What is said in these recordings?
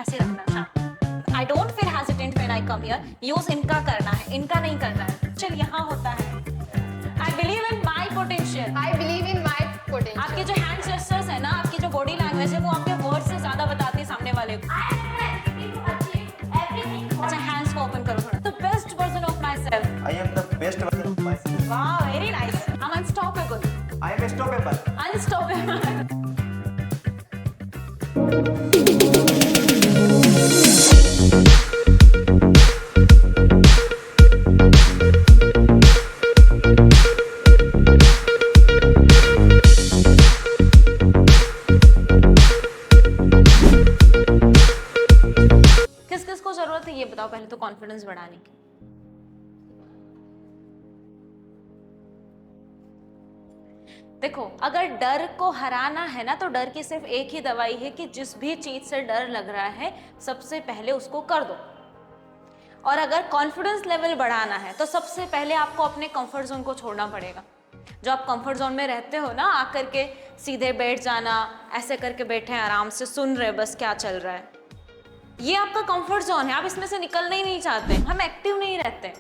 ऐसे रखना। हाँ, I don't feel hesitant when I come here. Use इनका करना है, इनका नहीं करना है। चल यहाँ होता है I believe in my potential. I believe in my potential. आपके जो हैंड जेस्चर्स है ना, आपकी जो बॉडी लैंग्वेज है, वो आपके वर्ड से ज्यादा बताती है सामने वाले को। अच्छा, हैंड्स को ओपन करो थोड़ा। The best version of my self. I am the best version of myself. वाह, very nice. I am unstoppable. I am stoppable. Unstoppable. किस किस को जरूरत है ये बताओ पहले तो कॉन्फिडेंस बढ़ाने की। देखो, अगर डर को हराना है ना, तो डर की सिर्फ एक ही दवाई है कि जिस भी चीज से डर लग रहा है सबसे पहले उसको कर दो। और अगर कॉन्फिडेंस लेवल बढ़ाना है तो सबसे पहले आपको अपने कंफर्ट जोन को छोड़ना पड़ेगा। जो आप कंफर्ट जोन में रहते हो ना, आकर के सीधे बैठ जाना, ऐसे करके बैठे हैं आराम से, सुन रहे बस क्या चल रहा है, ये आपका कंफर्ट जोन है। आप इसमें से निकलना ही नहीं चाहते। हम एक्टिव नहीं रहते।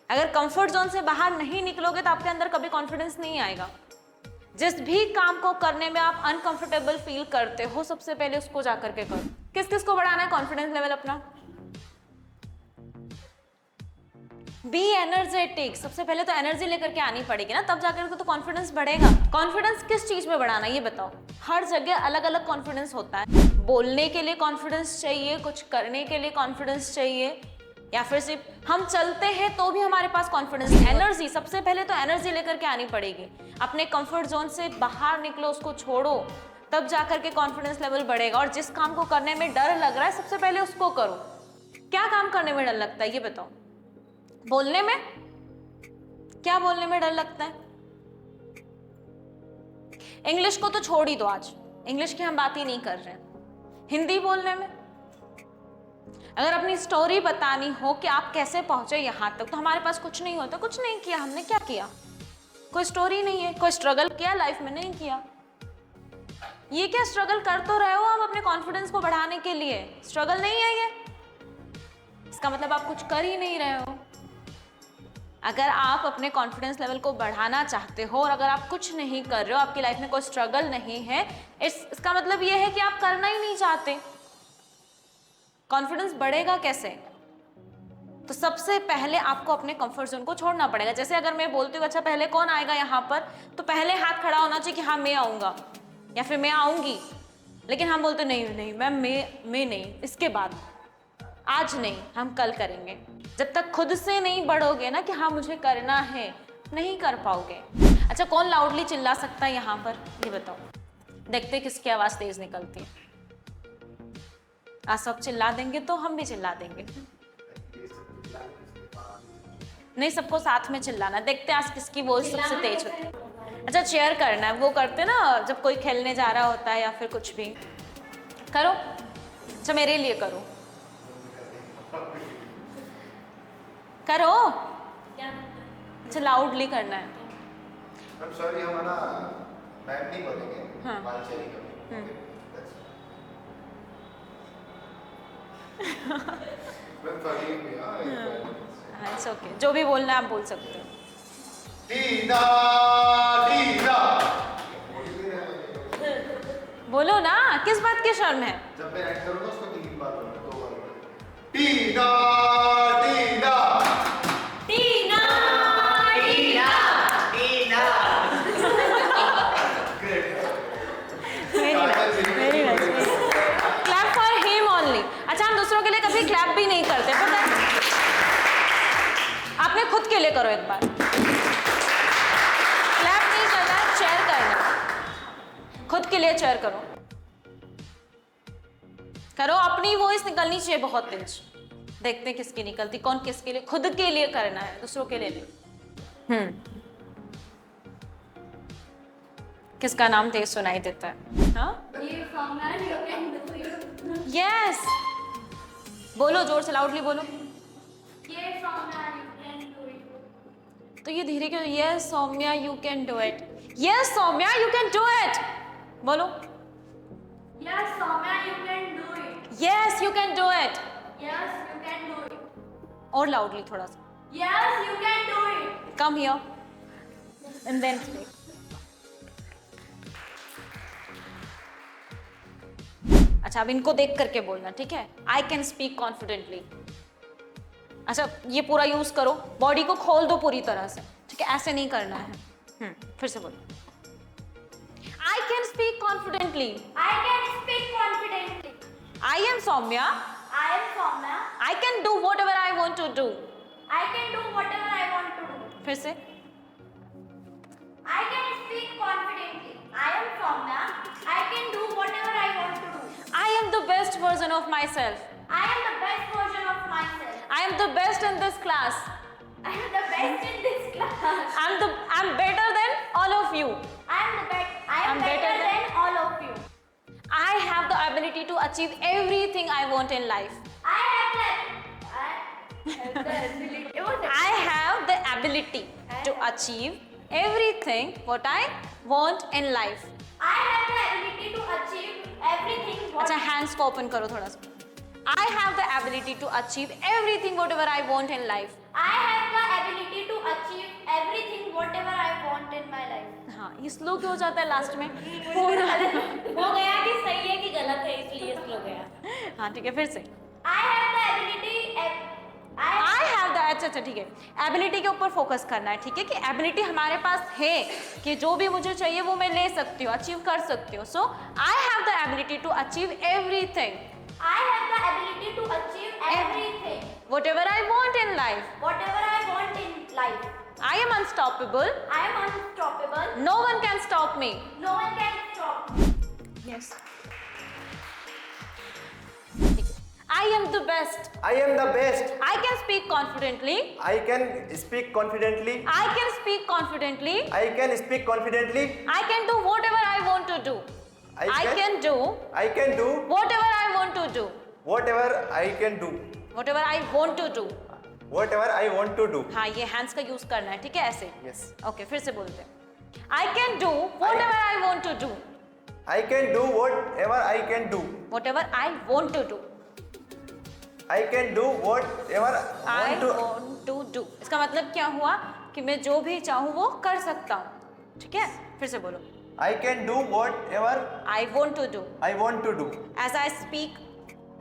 अगर कंफर्ट जोन से बाहर नहीं निकलोगे तो आपके अंदर कभी कॉन्फिडेंस नहीं आएगा। जिस भी काम को करने में आप अनकंफर्टेबल फील करते हो, सबसे पहले उसको जाकर के करो। किस किस को बढ़ाना है कॉन्फिडेंस लेवल अपना? Be energetic. सबसे पहले तो एनर्जी लेकर के आनी पड़ेगी ना, तब जाकर के तो कॉन्फिडेंस बढ़ेगा। कॉन्फिडेंस किस चीज में बढ़ाना ये बताओ। हर जगह अलग अलग कॉन्फिडेंस होता है। बोलने के लिए कॉन्फिडेंस चाहिए, कुछ करने के लिए कॉन्फिडेंस चाहिए, या फिर सिर्फ हम चलते हैं तो भी हमारे पास कॉन्फिडेंस। एनर्जी, सबसे पहले तो एनर्जी लेकर के आनी पड़ेगी। अपने कंफर्ट जोन से बाहर निकलो, उसको छोड़ो, तब जाकर के कॉन्फिडेंस लेवल बढ़ेगा। और जिस काम को करने में डर लग रहा है सबसे पहले उसको करो। क्या काम करने में डर लगता है ये बताओ। बोलने में? क्या बोलने में डर लगता है? इंग्लिश को तो छोड़ ही दो, आज इंग्लिश की हम बात ही नहीं कर रहे हैं। हिंदी बोलने में? अगर अपनी स्टोरी बतानी हो कि आप कैसे पहुंचे यहां तक, तो हमारे पास कुछ नहीं होता। कुछ नहीं किया हमने, क्या किया? कोई स्टोरी नहीं है। कोई स्ट्रगल किया लाइफ में? नहीं किया। ये क्या स्ट्रगल कर तो रहे हो आप अपने कॉन्फिडेंस को बढ़ाने के लिए? स्ट्रगल नहीं है ये। इसका मतलब आप कुछ कर ही नहीं रहे हो। अगर आप अपने कॉन्फिडेंस लेवल को बढ़ाना चाहते हो और अगर आप कुछ नहीं कर रहे हो, आपकी लाइफ में कोई स्ट्रगल नहीं है, इसका मतलब ये है कि आप करना ही नहीं चाहते। कॉन्फिडेंस बढ़ेगा कैसे? तो सबसे पहले आपको अपने कंफर्ट जोन को छोड़ना पड़ेगा। जैसे अगर मैं बोलती हूँ अच्छा पहले कौन आएगा यहाँ पर, तो पहले हाथ खड़ा होना चाहिए कि हाँ मैं आऊँगा या फिर मैं आऊँगी। लेकिन हम बोलते नहीं नहीं मैम, मैं नहीं, इसके बाद, आज नहीं, हम कल करेंगे। जब तक खुद से नहीं बढ़ोगे ना कि हाँ मुझे करना है, नहीं कर पाओगे। अच्छा, कौन लाउडली चिल्ला सकता है यहाँ पर ये बताओ। देखते किसकी आवाज तेज निकलती है। आज सब चिल्ला देंगे तो हम भी चिल्ला देंगे। नहीं, सबको साथ में चिल्लाना। देखते आज किसकी वॉइस सबसे तेज होती है। अच्छा, चेयर करना है, वो करते ना जब कोई खेलने जा रहा होता है या फिर कुछ भी। करो। अच्छा, मेरे लिए करो। करो। अच्छा, लाउडली करना है। मैम सॉरी, हम ना मैम नहीं बोलेंगे। हाँ। मालचेरी करेंगे। मैम सॉरी हाँ, इट्स ओके। जो भी बोलना है आप बोल सकते हो। टीना टीना बोलो ना, किस बात की शर्म है? जब मैं ऐड करूंगा उसको 3 बार बोलना, 2 बार बोलना। Tina Tina Tina Tina Tina. Very nice. Clap for him only. अच्छा, हम दूसरों के लिए कभी क्लैप भी नहीं करते, पता है? आपने खुद के लिए करो एक बार। क्लैप नहीं करना, चेयर करना। खुद के लिए चेयर करो। करो, अपनी वॉइस निकलनी चाहिए बहुत तेज। देखते हैं किसकी निकलती। कौन किसके लिए? खुद के लिए करना है, दूसरों के लिए नहीं। किसका नाम तेज सुनाई देता है? हाँ, यस, बोलो जोर से, लाउडली बोलो। तो ये धीरे क्यों? Yes Soumya you can do it. Yes Soumya you can do it. बोलो। Yes, Soumya, you can do it. Yes Yes, you can do it. Yes, you can do it. और loudly थोड़ा सा. Yes, you can do it. Come here. And then speak. अच्छा, अब इनको देख करके बोलना, ठीक है? I can speak confidently. अच्छा, ये पूरा यूज करो, बॉडी को खोल दो पूरी तरह से, ठीक है? ऐसे नहीं करना है. फिर से बोलो. I can speak confidently. I can speak confidently. I am Soumya. I am Soumya. I can do whatever I want to do. I can do whatever I want to do. फिर से. I can speak confidently. I am Soumya. I can do whatever I want to do. I am the best version of myself. I am the best version of myself. I am the best in this class. I am the best in this class. I'm better than all of you. I am better than all of you. I have the ability to achieve everything I want in life. I have the ability. I have the ability to achieve everything what I want in life. I have the ability to achieve everything what अच्छा, hands को open करो थोड़ा सा. I have the ability to achieve everything whatever I want in life. I have the ability to achieve everything whatever I want in my life. हाँ, ये slow क्यों हो जाता है लास्ट में? हो गया कि सही है कि गलत है, इसलिए स्लो गया. हाँ, ठीक है, फिर से. I have the ability. I have the अच्छा, ठीक है. एबिलिटी के ऊपर फोकस करना है, ठीक है? कि एबिलिटी हमारे पास है कि जो भी मुझे चाहिए वो मैं ले सकती हूँ, अचीव कर सकती हूँ. So I have the ability to achieve everything. I have the ability to achieve everything Whatever I want in life. whatever I want in life. I am unstoppable. I am unstoppable. No one can stop me. No one can stop me. Yes. I am the best. I am the best. I can speak confidently. I can speak confidently. I can speak confidently. I can speak confidently. I can do whatever I want to do. I can do I can do whatever I want to do. whatever I can do. Whatever I want to do. Whatever I want to do. हाँ, ये hands का use करना है, ठीक है? ऐसे. Yes. Okay, फिर से बोलते हैं. I can do whatever I want to do. I can do whatever I can do. Whatever I want to do. I can do whatever I want to. want to do. इसका मतलब क्या हुआ कि मैं जो भी चाहूँ वो कर सकता हूँ, ठीक है? फिर से बोलो. I can do whatever I want to do. I want to do. As I speak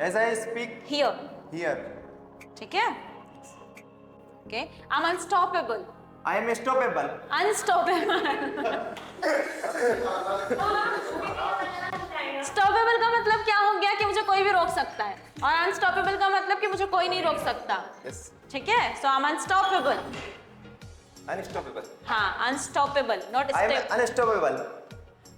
As I speak here, here. ठीक है? Okay. I'm unstoppable. I am stoppable. Unstoppable. Stoppable का मतलब क्या हो गया कि मुझे कोई भी रोक सकता है, और unstoppable का मतलब कि मुझे कोई नहीं रोक सकता. Yes. ठीक है? So I'm unstoppable. Unstoppable. हाँ, unstoppable, not I am step. unstoppable.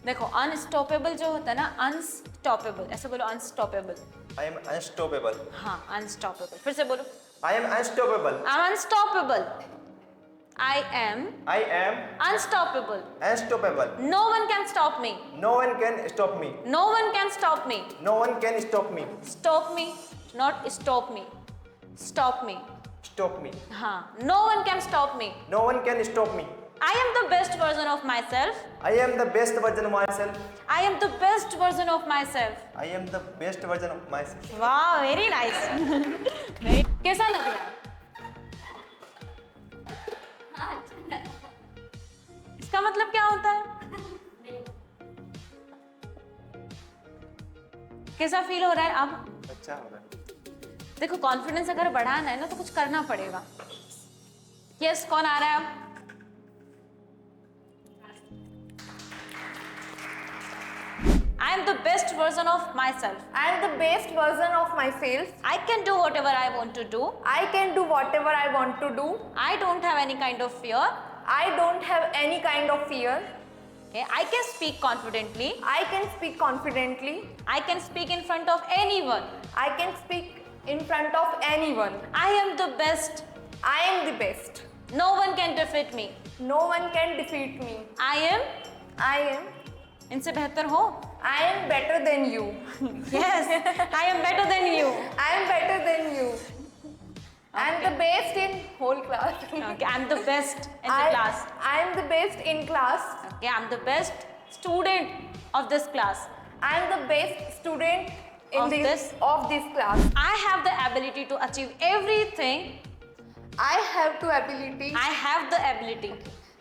देखो, unstoppable जो होता है ना, unstoppable, ऐसे बोलो unstoppable. I am unstoppable. हाँ, unstoppable. फिर से बोलो. I am unstoppable. I'm unstoppable. I am I am unstoppable. unstoppable. No one can stop me. No one can stop me. No one can stop me. No one can stop me. Stop me, not stop me. Stop me. Stop me. हाँ, no one can stop me. No one can stop me. I am the best version of myself. I am the best version of myself. I am the best version of myself. I am the best version of myself. Wow, very nice. कैसा लग रहा है? इसका मतलब क्या होता है? कैसा फील हो रहा है अब? अच्छा हो रहा है. देखो, कॉन्फिडेंस अगर बढ़ाना है ना तो कुछ करना पड़ेगा. यस, कौन आ रहा है अब? I am the best version of myself. I am the best version of myself. I can do whatever I want to do. I can do whatever I want to do. I don't have any kind of fear. I don't have any kind of fear. Okay, I can speak confidently. I can speak confidently. I can speak in front of anyone. I can speak in front of anyone. I am the best. I am the best. No one can defeat me. No one can defeat me. I am. I am. इनसे बेहतर हो? I am better than you. Yes, I am better than you. I am better than you. I am the best in whole class. Okay, I'm the best in the class. I am the best in class. Okay, I'm the best student of this class. I am the best student of this. of this class. I have the ability to achieve everything. I have the ability. I have the ability.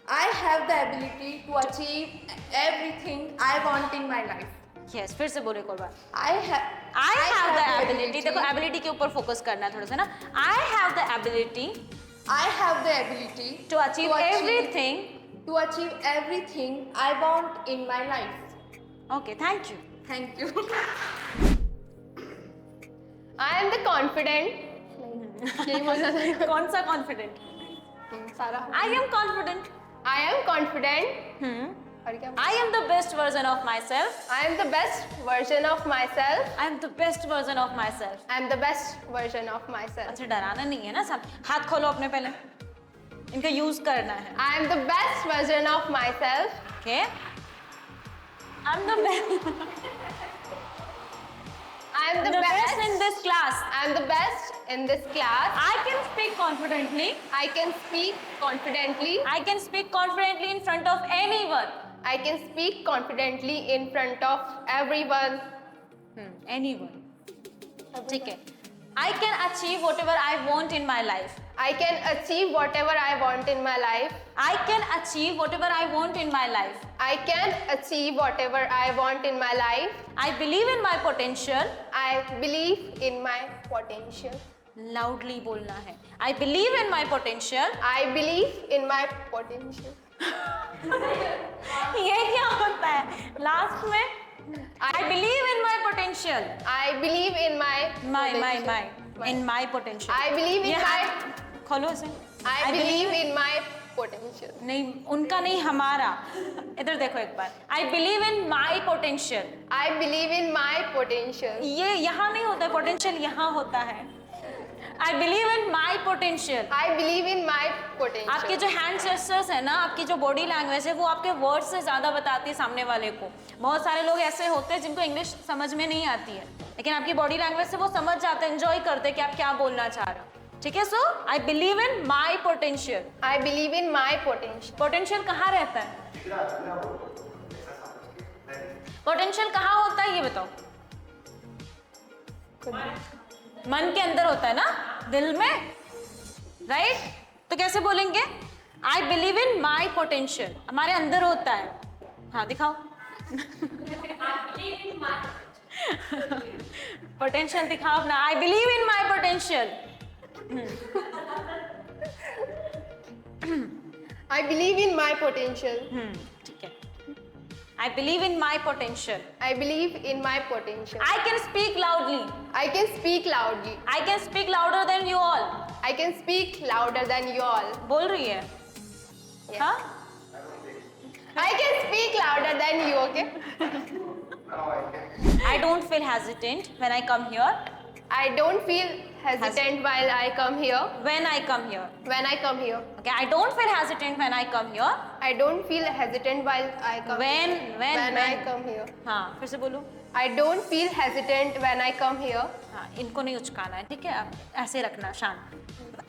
I have the ability to achieve everything I want in my life. Yes, फिर से बोलो एक और बार. I have. I have the ability. देखो ability के ऊपर focus करना है थोड़ा सा ना. I have the ability I have the ability to achieve everything. To achieve everything I want in my life. Okay, thank you. Thank you. I am the confident. यही बोलना था. कौन सा confident? सारा. I am confident. I am confident. और क्या? I am the best version of myself. I am the best version of myself. I am the best version of myself. I am the best version of myself. अच्छा डराना नहीं है ना सब. हाथ खोलो अपने पहले. इनका यूज करना है. I am the best version of myself. Okay. I'm the best. I am the The best best. in this class. I am the best in this class. I can speak confidently. I can speak confidently. I can speak confidently in front of anyone. I can speak confidently in front of everyone. Anyone. ठीक है. I can achieve whatever I want in my life. I can achieve whatever I want in my life. I can achieve whatever I want in my life. I can achieve whatever I want in my life. I believe in my potential. I believe in my potential. Loudly बोलना है. I believe in my potential. I believe in my potential. ये क्या होता है? Last में I believe in my potential. I believe in my In my potential. I believe in ये my हाथ खोलो इसे. I believe in my potential. नहीं उनका नहीं हमारा. इधर देखो एक बार. I believe in my potential. I believe in my potential. ये यहाँ नहीं होता है. Potential यहाँ होता है. I believe in my potential. I believe in my potential. आपके जो हैंड जेस्चर्स है ना, आपकी जो बॉडी लैंग्वेज है, वो आपके वर्ड से ज़्यादा बताती है सामने वाले को. बहुत सारे लोग ऐसे होते हैं जिनको इंग्लिश समझ में नहीं आती है, लेकिन आपकी बॉडी लैंग्वेज से वो समझ जाते हैं, एंजॉय करते हैं कि आप क्या बोलना चाह रहे हो. ठीक है. सो I believe in my potential. I believe in my potential. Potential कहाँ रहता है? पोटेंशियल कहाँ होता है ये बताओ. मन के अंदर होता है ना, दिल में. राइट? तो कैसे बोलेंगे? I believe in my potential. हमारे अंदर होता है. हाँ दिखाओ. पोटेंशियल दिखाओ अपना. I believe in my potential. I believe in my potential. ठीक है. I believe in my potential. I believe in my potential. I can speak loudly. I can speak loudly. I can speak louder than you all. I can speak louder than you all. बोल रही है. हाँ? I can speak louder than you, okay? I don't feel hesitant when I come here. I don't feel hesitant while I come here. When I come here. When I come here. Okay, I don't feel hesitant when I come here. I don't feel hesitant while I come When I come here. हाँ फिर से बोलो. I don't feel hesitant when I come here. हाँ इनको नहीं उचकाना है. ठीक है. अब ऐसे रखना शांत.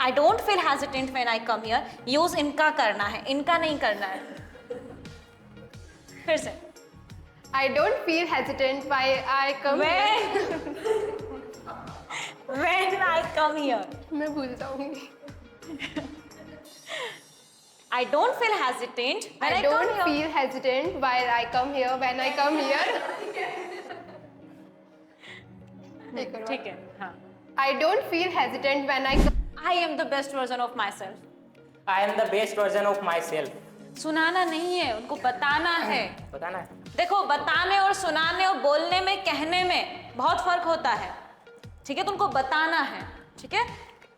I don't feel hesitant when I come here. Use इनका करना है, इनका नहीं करना है. फिर से. I don't feel hesitant while I come here. When I come here. मैं भूल जाऊंगी. I don't feel hesitant when I I don't come here. feel hesitant while I come here. When I come here. एक और बार. ठीक है. हाँ. I don't feel hesitant when I come. I am the best version of myself. I am the best version of myself. सुनाना नहीं है, उनको बताना है. बताना है. देखो बताने और सुनाने और बोलने में, कहने में बहुत फर्क होता है. ठीक है. तो उनको बताना है. ठीक है.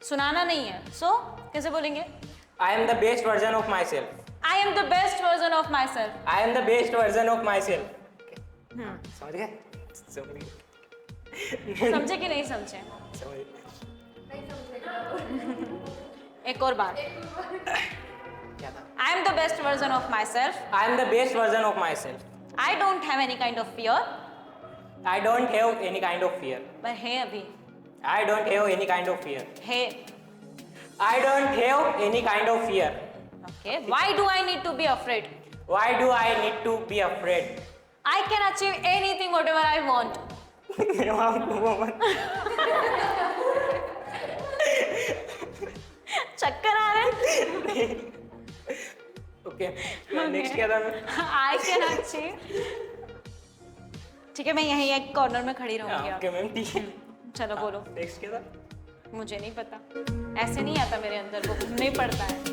सुनाना नहीं है. सो कैसे बोलेंगे? I am the best version of myself. I am the best version of myself. I am the best version of myself. समझ गए? समझ गए. समझे कि नहीं समझे? समझ गए. एक और बार. क्या था? I am the best version of myself. I am the best version of myself. I don't have any kind of fear. I don't have any kind of fear. पर है अभी. I don't have any kind of fear. है. I don't have any kind of fear. Okay. Why do I need to be afraid? Why do I need to be afraid? I can achieve anything whatever I want. चक्कर आ रहे हैं। Okay next क्या था मैं? I can achieve. ठीक है, मैं यहीं एक कॉर्नर में खड़ी रहूंगी। ओके मैम ठीक है। चलो बोलो। नेक्स्ट क्या था? मुझे नहीं पता, ऐसे नहीं आता मेरे अंदर, वो नहीं पड़ता है।